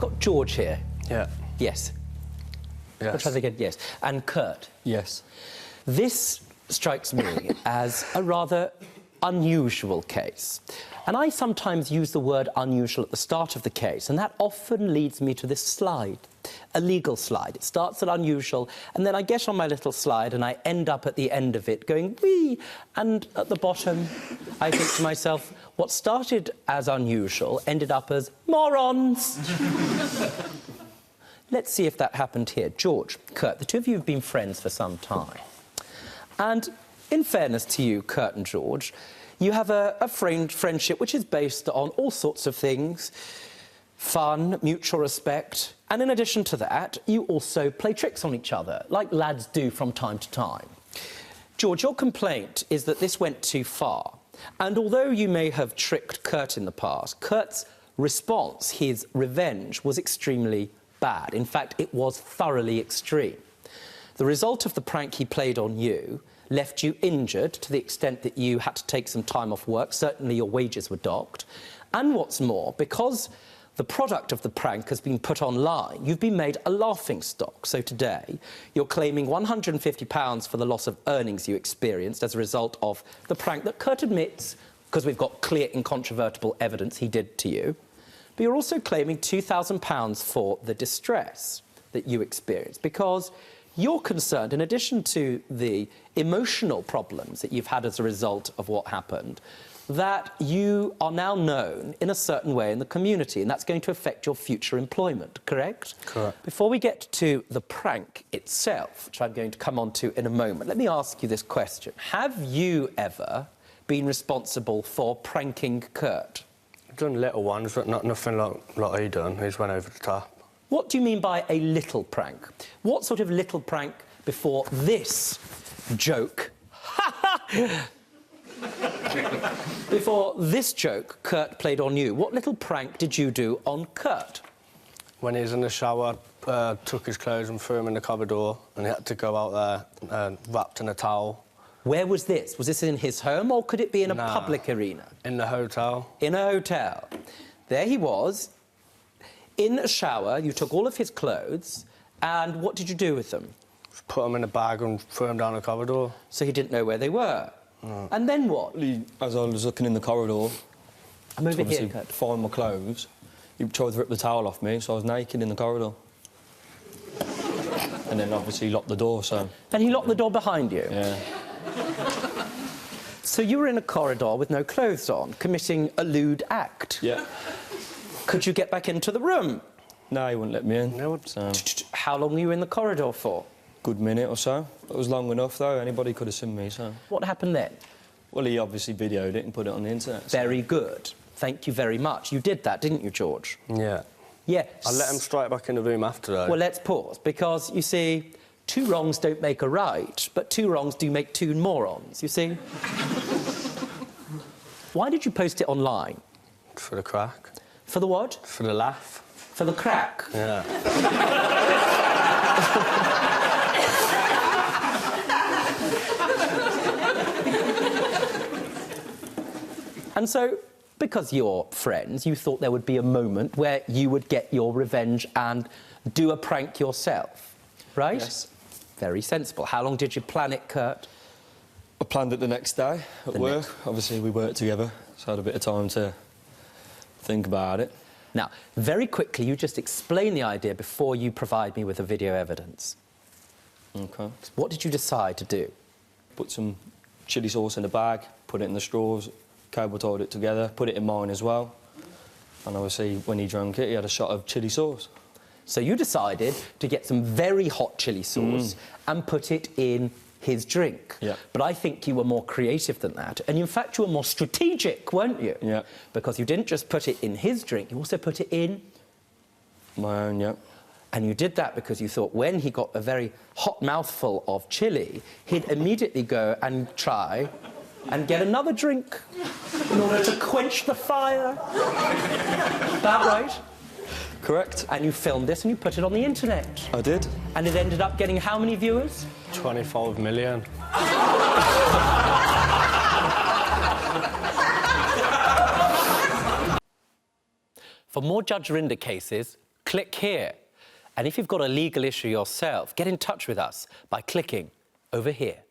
got George here. Yeah. Yes. Yes. I'll try that again. Yes. And Kurt. Yes. This strikes me as a rather unusual case. And I sometimes use the word unusual at the start of the case, and that often leads me to this slide, a legal slide. It starts at unusual, and then I get on my little slide and I end up at the end of it going, wee! And at the bottom, I think to myself, what started as unusual ended up as morons. Let's see if that happened here. George, Kurt, the two of you have been friends for some time. And in fairness to you, Kurt and George, you have a friendship which is based on all sorts of things, fun, mutual respect, and in addition to that, you also play tricks on each other, like lads do from time to time. George, your complaint is that this went too far, and although you may have tricked Kurt in the past, Kurt's response, his revenge, was extremely bad. In fact, it was thoroughly extreme. The result of the prank he played on you left you injured to the extent that you had to take some time off work. Certainly your wages were docked. And what's more, because the product of the prank has been put online, you've been made a laughingstock. So today, you're claiming £150 for the loss of earnings you experienced as a result of the prank that Kurt admits, because we've got clear, incontrovertible evidence he did to you. But you're also claiming £2,000 for the distress that you experienced, because you're concerned, in addition to the emotional problems that you've had as a result of what happened, that you are now known in a certain way in the community, and that's going to affect your future employment, correct? Correct. Before we get to the prank itself, which I'm going to come on to in a moment, let me ask you this question. Have you ever been responsible for pranking Kurt? I've done little ones, but nothing like he done. He just went over the top. What do you mean by a little prank? What sort of little prank before this joke? Before this joke Kurt played on you, what little prank did you do on Kurt? When he was in the shower, took his clothes and threw them in the corridor, and he had to go out there wrapped in a towel. Where was this? Was this in his home, or could it be in a public arena? In the hotel. In a hotel. There he was. In a shower, you took all of his clothes, and what did you do with them? Just put them in a bag and threw them down the corridor. So he didn't know where they were? No. And then what? As I was looking in the corridor, I'm over here, to find my clothes, he tried to rip the towel off me, so I was naked in the corridor. And then obviously locked the door, so... And he locked the door behind you? Yeah. So you were in a corridor with no clothes on, committing a lewd act? Yeah. Could you get back into the room? No, he wouldn't let me in. No. So. How long were you in the corridor for? Good minute or so. It was long enough, though. Anybody could have seen me, so... What happened then? Well, he obviously videoed it and put it on the internet. So. Very good. Thank you very much. You did that, didn't you, George? Yeah. Yes. I let him straight back in the room after that. Well, let's pause, because, you see, two wrongs don't make a right, but two wrongs do make two morons, you see? Why did you post it online? For the crack. For the what? For the laugh. For the crack? Yeah. And so, because you're friends, you thought there would be a moment where you would get your revenge and do a prank yourself, right? Yes. Very sensible. How long did you plan it, Kurt? I planned it the next day at work. Obviously, we worked together, so I had a bit of time to think about it. Now, very quickly, you just explain the idea before you provide me with the video evidence. OK. What did you decide to do? Put some chilli sauce in a bag, put it in the straws, cable tied it together, put it in mine as well. And obviously, when he drank it, he had a shot of chilli sauce. So you decided to get some very hot chilli sauce and put it in his drink. Yeah. But I think you were more creative than that. And in fact, you were more strategic, weren't you? Yeah. Because you didn't just put it in his drink, you also put it in... My own, yeah. And you did that because you thought when he got a very hot mouthful of chilli, he'd immediately go and try and get another drink in order to quench the fire. That right? Correct. And you filmed this and you put it on the internet. I did. And it ended up getting how many viewers? 25 million. For more Judge Rinder cases, click here. And if you've got a legal issue yourself, get in touch with us by clicking over here.